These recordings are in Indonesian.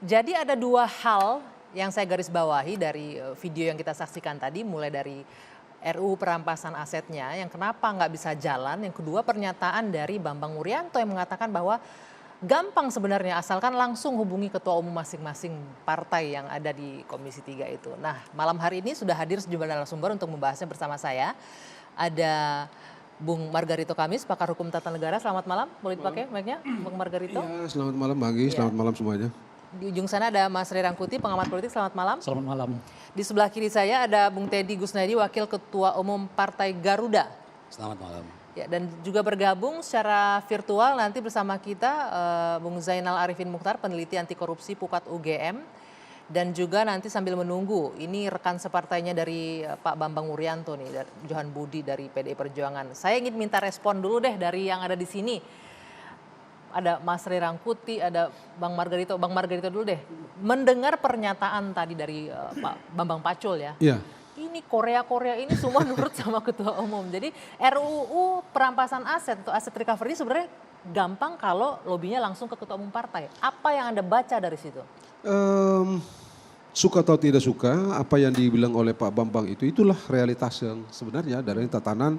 Jadi ada dua hal yang saya garis bawahi dari video yang kita saksikan tadi, mulai dari RUU perampasan asetnya yang kenapa nggak bisa jalan. Yang kedua pernyataan dari Bambang Wuryanto yang mengatakan bahwa gampang sebenarnya asalkan langsung hubungi ketua umum masing-masing partai yang ada di Komisi 3 itu. Nah, malam hari ini sudah hadir sejumlah narasumber untuk membahasnya bersama saya. Ada Bung Margarito Kamis, pakar hukum tata negara. Selamat malam, boleh dipakai mic-nya Bung Margarito? Ya, selamat malam Maggie, selamat malam semuanya. Di ujung sana ada Mas Ray Rangkuti, pengamat politik. Selamat malam. Selamat malam. Di sebelah kiri saya ada Bung Teddy Gusnadi, Wakil Ketua Umum Partai Garuda. Selamat malam. Ya, dan juga bergabung secara virtual nanti bersama kita Bung Zainal Arifin Mukhtar, peneliti anti korupsi Pukat UGM. Dan juga nanti sambil menunggu, ini rekan separtainya dari Pak Bambang Wuryanto nih, Johan Budi dari PDI Perjuangan. Saya ingin minta respon dulu deh dari yang ada di sini. Ada Mas Ray Rangkuti, ada Bang Margarito. Bang Margarito dulu deh. Mendengar pernyataan tadi dari Pak Bambang Pacul ya. Iya. Ini Korea ini semua nurut sama ketua umum. Jadi RUU perampasan aset atau aset recovery sebenarnya gampang kalau lobbynya langsung ke ketua umum partai. Apa yang Anda baca dari situ? Suka atau tidak suka, apa yang dibilang oleh Pak Bambang itulah realitas yang sebenarnya dari tatanan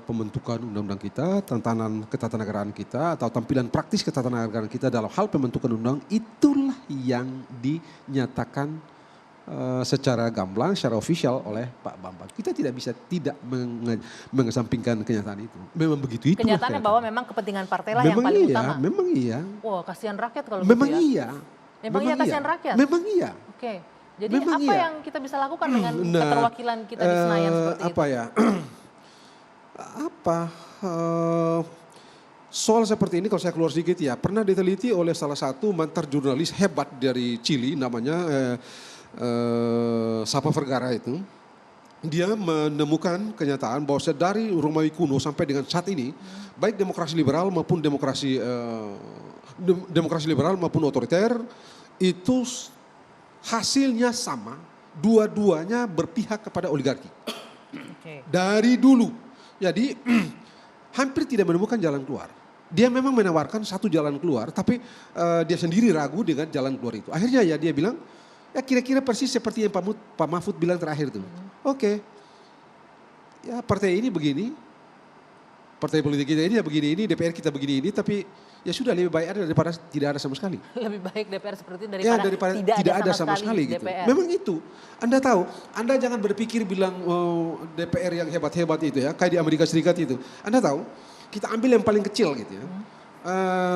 pembentukan undang-undang kita, tatanan ketatanegaraan kita, atau tampilan praktis ketatanegaraan kita dalam hal pembentukan undang, itulah yang dinyatakan secara gamblang, secara ofisial oleh Pak Bambang. Kita tidak bisa tidak mengesampingkan kenyataan itu. Memang begitu itu. Kenyataannya bahwa memang kepentingan partai lah yang paling utama. Memang iya. Wah, kasihan rakyat kalau memang gitu ya. iya. Memang iya kasihan rakyat? Memang iya. Oke, jadi memang apa iya. yang kita bisa lakukan dengan keterwakilan kita di Senayan seperti apa itu? Ya? Soal seperti ini kalau saya keluar sedikit ya, pernah diteliti oleh salah satu mantan jurnalis hebat dari Chili namanya Sapa Vergara itu. Dia menemukan kenyataan bahwa dari Romawi kuno sampai dengan saat ini, baik demokrasi liberal maupun demokrasi liberal maupun otoriter itu hasilnya sama, dua-duanya berpihak kepada oligarki. Dari dulu. Jadi hampir tidak menemukan jalan keluar. Dia memang menawarkan satu jalan keluar, tapi dia sendiri ragu dengan jalan keluar itu. Akhirnya ya dia bilang, ya kira-kira persis seperti yang Pak Mahfud bilang terakhir itu. Oke, ya partai ini begini, partai politik kita ini ya begini ini, DPR kita begini ini, tapi ya sudah lebih baik ada daripada tidak ada sama sekali. Lebih baik DPR seperti itu daripada tidak ada sama sekali gitu. DPR. Memang itu. Anda tahu, Anda jangan berpikir bilang DPR yang hebat-hebat itu ya, kayak di Amerika Serikat itu. Anda tahu, kita ambil yang paling kecil gitu ya.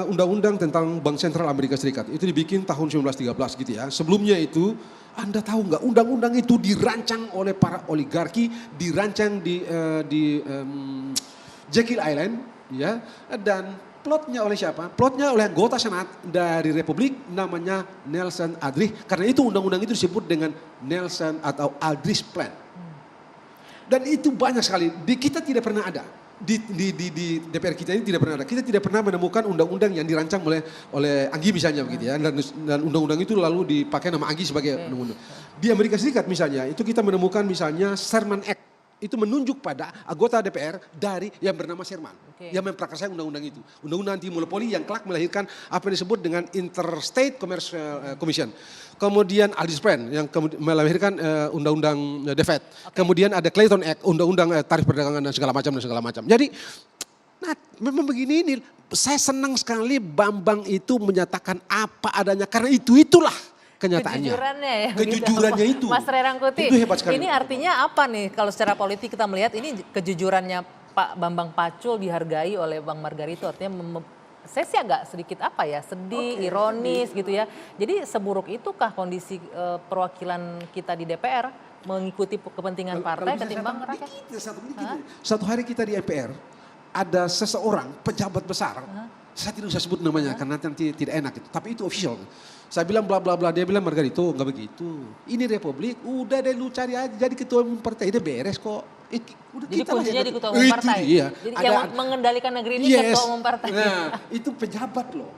Undang-undang tentang Bank Sentral Amerika Serikat itu dibikin tahun 1913 gitu ya. Sebelumnya itu Anda tahu nggak, undang-undang itu dirancang oleh para oligarki, dirancang di Jekyll Island ya, dan plotnya oleh siapa? Plotnya oleh anggota senat dari Republik namanya Nelson Aldrich. Karena itu undang-undang itu disebut dengan Nelson atau Aldrich Plan. Dan itu banyak sekali. Kita tidak pernah ada. Di DPR kita ini tidak pernah ada. Kita tidak pernah menemukan undang-undang yang dirancang oleh Anggi misalnya begitu ya. Dan undang-undang itu lalu dipakai nama Anggi sebagai undang-undang. Di Amerika Serikat misalnya, itu kita menemukan misalnya Sherman Act. Itu menunjuk pada anggota DPR dari yang bernama Sherman. Yang memprakarsai undang-undang itu. Undang-undang anti monopoli yang kelak melahirkan apa yang disebut dengan Interstate Commercial Commission. Kemudian Aldrich Plan yang melahirkan undang-undang The Fed. Kemudian ada Clayton Act, undang-undang tarif perdagangan dan segala macam. Jadi memang begini ini. Saya senang sekali Bambang itu menyatakan apa adanya karena itulah kenyataannya. Kejujurannya ya. Kejujurannya gitu. itu. Mas Ray Rangkuti, itu hebat sekali. Ini artinya apa nih kalau secara politik kita melihat ini kejujurannya Pak Bambang Pacul dihargai oleh Bang Margarito. Artinya saya sih agak sedikit sedih, ironis gitu ya. Jadi seburuk itukah kondisi perwakilan kita di DPR mengikuti kepentingan partai ketimbang rakyat? Satu hari kita di MPR ada seseorang pejabat besar. Saya tidak usah sebut namanya karena nanti tidak enak itu. Tapi itu official. Saya bilang bla bla bla, dia bilang Margarito enggak begitu. Ini Republik, udah deh lu cari aja jadi ketua umum partai, udah beres kok. Udah jadi kita kuncinya di ketua umum partai. Iya. Jadi yang mengendalikan negeri ini ketua umum partai. Nah, itu pejabat loh.